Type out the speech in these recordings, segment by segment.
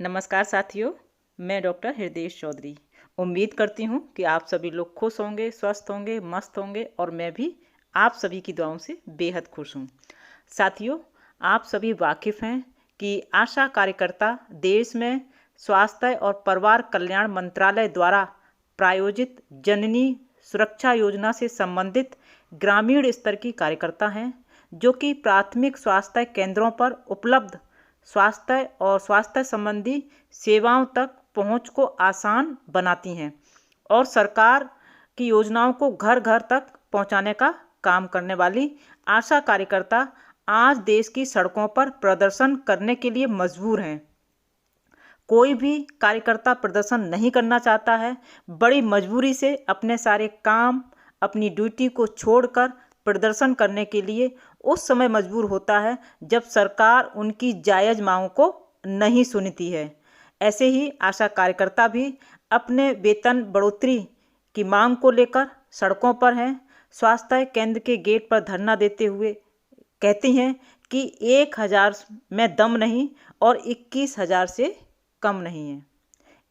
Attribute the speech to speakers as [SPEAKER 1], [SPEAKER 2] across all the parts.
[SPEAKER 1] नमस्कार साथियों, मैं डॉक्टर हृदय चौधरी। उम्मीद करती हूँ कि आप सभी लोग खुश होंगे, स्वस्थ होंगे, मस्त होंगे और मैं भी आप सभी की दुआओं से बेहद खुश हूँ। साथियों, आप सभी वाकिफ़ हैं कि आशा कार्यकर्ता देश में स्वास्थ्य और परिवार कल्याण मंत्रालय द्वारा प्रायोजित जननी सुरक्षा योजना से संबंधित ग्रामीण स्तर की कार्यकर्ता हैं, जो कि प्राथमिक स्वास्थ्य केंद्रों पर उपलब्ध स्वास्थ्य और स्वास्थ्य संबंधी सेवाओं तक पहुंच को आसान बनाती हैं और सरकार की योजनाओं को घर घर तक पहुंचाने का काम करने वाली आशा कार्यकर्ता आज देश की सड़कों पर प्रदर्शन करने के लिए मजबूर हैं। कोई भी कार्यकर्ता प्रदर्शन नहीं करना चाहता है, बड़ी मजबूरी से अपने सारे काम, अपनी ड्यूटी को छोड़कर प्रदर्शन करने के लिए उस समय मजबूर होता है जब सरकार उनकी जायज़ मांगों को नहीं सुनती है। ऐसे ही आशा कार्यकर्ता भी अपने वेतन बढ़ोतरी की मांग को लेकर सड़कों पर हैं। स्वास्थ्य केंद्र के गेट पर धरना देते हुए कहती हैं कि 1000 में दम नहीं और 21,000 से कम नहीं है।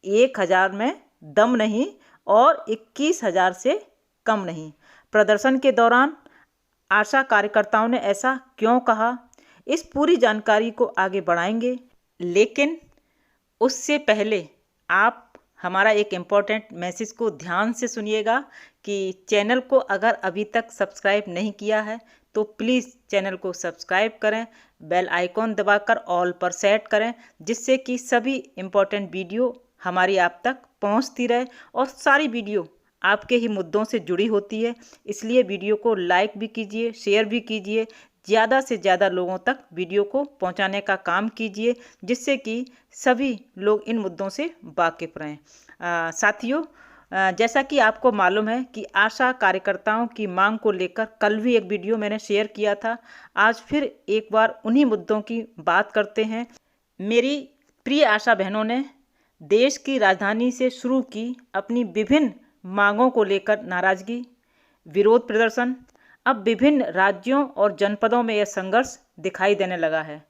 [SPEAKER 1] 1000 में दम नहीं और 21,000 से कम नहीं। प्रदर्शन के दौरान आशा कार्यकर्ताओं ने ऐसा क्यों कहा, इस पूरी जानकारी को आगे बढ़ाएंगे, लेकिन उससे पहले आप हमारा एक इम्पॉर्टेंट मैसेज को ध्यान से सुनिएगा कि चैनल को अगर अभी तक सब्सक्राइब नहीं किया है तो प्लीज़ चैनल को सब्सक्राइब करें, बेल आइकॉन दबाकर ऑल पर सेट करें, जिससे कि सभी इम्पॉर्टेंट वीडियो हमारी आप तक पहुंचती रहे और सारी वीडियो आपके ही मुद्दों से जुड़ी होती है। इसलिए वीडियो को लाइक भी कीजिए, शेयर भी कीजिए, ज़्यादा से ज़्यादा लोगों तक वीडियो को पहुंचाने का काम कीजिए, जिससे कि सभी लोग इन मुद्दों से वाकिफ़ रहें। साथियों, जैसा कि आपको मालूम है कि आशा कार्यकर्ताओं की मांग को लेकर कल भी एक वीडियो मैंने शेयर किया था। आज फिर एक बार उन्हीं मुद्दों की बात करते हैं। मेरी प्रिय आशा बहनों ने देश की राजधानी से शुरू की अपनी विभिन्न मांगों को लेकर नाराजगी, विरोध प्रदर्शन अब विभिन्न राज्यों और जनपदों में यह संघर्ष दिखाई देने लगा है।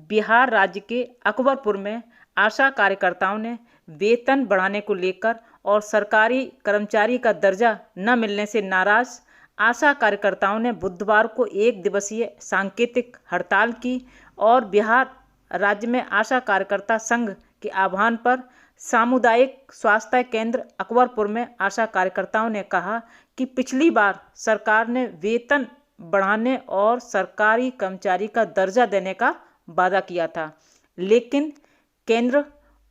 [SPEAKER 1] बिहार राज्य के अकबरपुर में आशा कार्यकर्ताओं ने वेतन बढ़ाने को लेकर और सरकारी कर्मचारी का दर्जा न मिलने से नाराज आशा कार्यकर्ताओं ने बुधवार को 1 दिवसीय सांकेतिक हड़ताल की और बिहार राज्य में आशा कार्यकर्ता संघ के आह्वान पर सामुदायिक स्वास्थ्य केंद्र अकबरपुर में आशा कार्यकर्ताओं ने कहा कि पिछली बार सरकार ने वेतन बढ़ाने और सरकारी कर्मचारी का दर्जा देने का वादा किया था, लेकिन केंद्र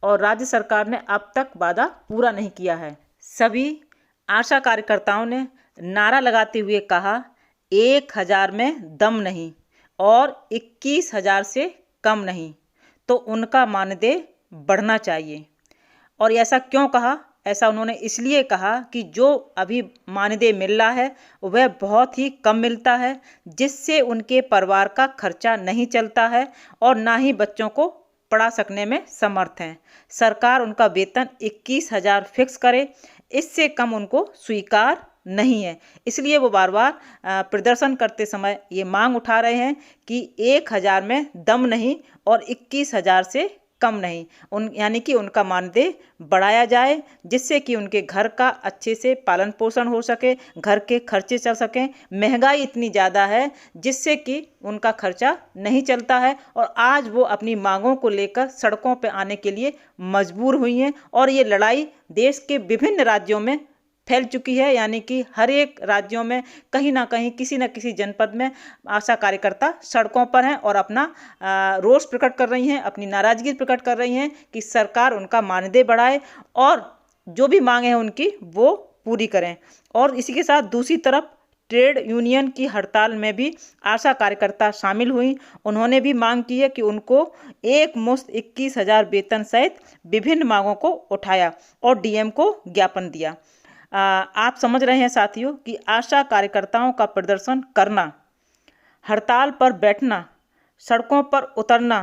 [SPEAKER 1] और राज्य सरकार ने अब तक वादा पूरा नहीं किया है। सभी आशा कार्यकर्ताओं ने नारा लगाते हुए कहा, 1000 में दम नहीं और 21,000 से कम नहीं, तो उनका मानदेय बढ़ना चाहिए। और ऐसा क्यों कहा? ऐसा उन्होंने इसलिए कहा कि जो अभी मानदेय मिल रहा है वह बहुत ही कम मिलता है, जिससे उनके परिवार का खर्चा नहीं चलता है और ना ही बच्चों को पढ़ा सकने में समर्थ हैं। सरकार उनका वेतन 21,000 फिक्स करे, इससे कम उनको स्वीकार नहीं है। इसलिए वो बार बार प्रदर्शन करते समय ये मांग उठा रहे हैं कि 1000 में दम नहीं और 21,000 से कम नहीं, यानी कि उनका मानदेय बढ़ाया जाए, जिससे कि उनके घर का अच्छे से पालन पोषण हो सके, घर के खर्चे चल सकें। महंगाई इतनी ज़्यादा है जिससे कि उनका खर्चा नहीं चलता है और आज वो अपनी मांगों को लेकर सड़कों पर आने के लिए मजबूर हुई हैं और ये लड़ाई देश के विभिन्न राज्यों में फैल चुकी है, यानी कि हर एक राज्यों में कहीं ना कहीं किसी न किसी जनपद में आशा कार्यकर्ता सड़कों पर हैं और अपना रोष प्रकट कर रही हैं, अपनी नाराजगी प्रकट कर रही हैं कि सरकार उनका मानदेय बढ़ाए और जो भी मांगे हैं उनकी वो पूरी करें। और इसी के साथ दूसरी तरफ ट्रेड यूनियन की हड़ताल में भी आशा कार्यकर्ता शामिल हुई। उन्होंने भी मांग की है कि उनको एक मुश्त 21,000 वेतन सहित विभिन्न मांगों को उठाया और डीएम को ज्ञापन दिया। आप समझ रहे हैं साथियों कि आशा कार्यकर्ताओं का प्रदर्शन करना, हड़ताल पर बैठना, सड़कों पर उतरना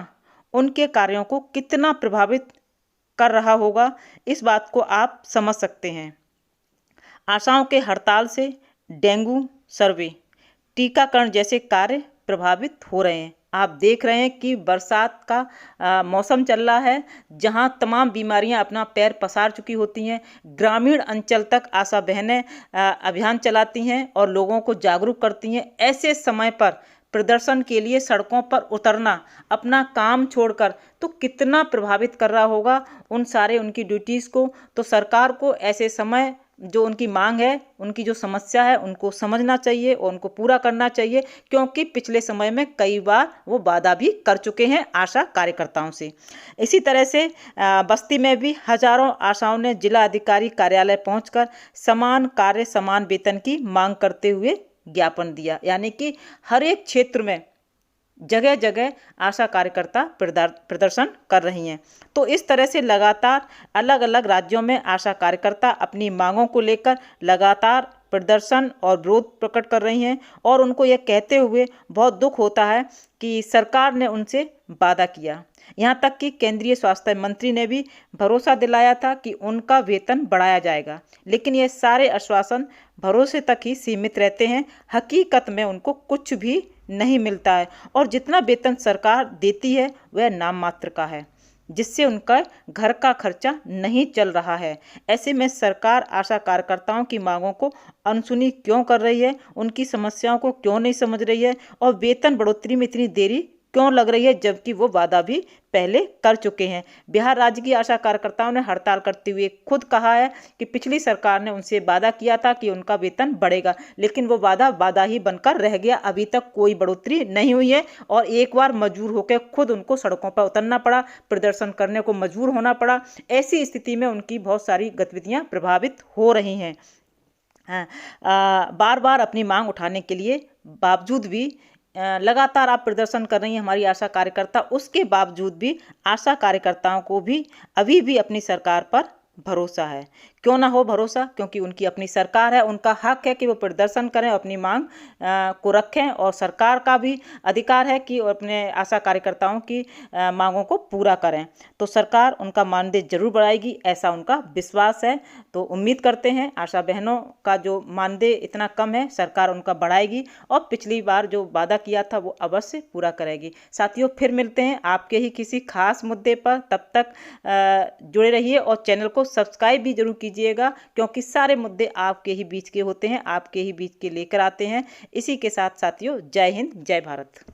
[SPEAKER 1] उनके कार्यों को कितना प्रभावित कर रहा होगा, इस बात को आप समझ सकते हैं। आशाओं के हड़ताल से डेंगू सर्वे, टीकाकरण जैसे कार्य प्रभावित हो रहे हैं। आप देख रहे हैं कि बरसात का मौसम चल रहा है, जहां तमाम बीमारियां अपना पैर पसार चुकी होती हैं। ग्रामीण अंचल तक आशा बहनें अभियान चलाती हैं और लोगों को जागरूक करती हैं। ऐसे समय पर प्रदर्शन के लिए सड़कों पर उतरना, अपना काम छोड़कर, तो कितना प्रभावित कर रहा होगा उन सारे उनकी ड्यूटीज़ को। तो सरकार को ऐसे समय जो उनकी मांग है, उनकी जो समस्या है, उनको समझना चाहिए और उनको पूरा करना चाहिए, क्योंकि पिछले समय में कई बार वो वादा भी कर चुके हैं आशा कार्यकर्ताओं से। इसी तरह से बस्ती में भी हजारों आशाओं ने जिला अधिकारी कार्यालय पहुंचकर समान कार्य समान वेतन की मांग करते हुए ज्ञापन दिया। यानी कि हर एक क्षेत्र में जगह जगह आशा कार्यकर्ता प्रदर्शन कर रही हैं। तो इस तरह से लगातार अलग अलग राज्यों में आशा कार्यकर्ता अपनी मांगों को लेकर लगातार प्रदर्शन और विरोध प्रकट कर रही हैं और उनको यह कहते हुए बहुत दुख होता है कि सरकार ने उनसे वादा किया। यहाँ तक कि केंद्रीय स्वास्थ्य मंत्री ने भी भरोसा दिलाया था कि उनका वेतन बढ़ाया जाएगा, लेकिन ये सारे आश्वासन भरोसे तक ही सीमित रहते हैं। हकीकत में उनको कुछ भी नहीं मिलता है और जितना वेतन सरकार देती है वह नाम मात्र का है, जिससे उनका घर का खर्चा नहीं चल रहा है। ऐसे में सरकार आशा कार्यकर्ताओं की मांगों को अनसुनी क्यों कर रही है, उनकी समस्याओं को क्यों नहीं समझ रही है और वेतन बढ़ोतरी में इतनी देरी क्यों लग रही है, जबकि वो वादा भी पहले कर चुके हैं। बिहार राज्य की आशा कार्यकर्ताओं ने हड़ताल करते हुए खुद कहा है कि पिछली सरकार ने उनसे वादा किया था कि उनका वेतन बढ़ेगा, लेकिन वो वादा ही बनकर रह गया। अभी तक कोई बढ़ोतरी नहीं हुई है और एक बार मजबूर होकर खुद उनको सड़कों पर उतरना पड़ा, प्रदर्शन करने को मजबूर होना पड़ा। ऐसी स्थिति में उनकी बहुत सारी गतिविधियां प्रभावित हो रही हैं। बार बार अपनी मांग उठाने के लिए बावजूद भी लगातार आप प्रदर्शन कर रही हैं हमारी आशा कार्यकर्ता, उसके बावजूद भी आशा कार्यकर्ताओं को भी अभी भी अपनी सरकार पर भरोसा है। क्यों ना हो भरोसा, क्योंकि उनकी अपनी सरकार है, उनका हक है कि वो प्रदर्शन करें, अपनी मांग को रखें और सरकार का भी अधिकार है कि वो अपने आशा कार्यकर्ताओं की मांगों को पूरा करें। तो सरकार उनका मानदेय जरूर बढ़ाएगी, ऐसा उनका विश्वास है। तो उम्मीद करते हैं आशा बहनों का जो मानदेय इतना कम है, सरकार उनका बढ़ाएगी और पिछली बार जो वादा किया था वो अवश्य पूरा करेगी। साथियों, फिर मिलते हैं आपके ही किसी खास मुद्दे पर। तब तक जुड़े रहिए और चैनल को सब्सक्राइब भी जरूर कीजिएगा, क्योंकि सारे मुद्दे आपके ही बीच के होते हैं, आपके ही बीच के लेकर आते हैं। इसी के साथ साथियों, जय हिंद, जय भारत।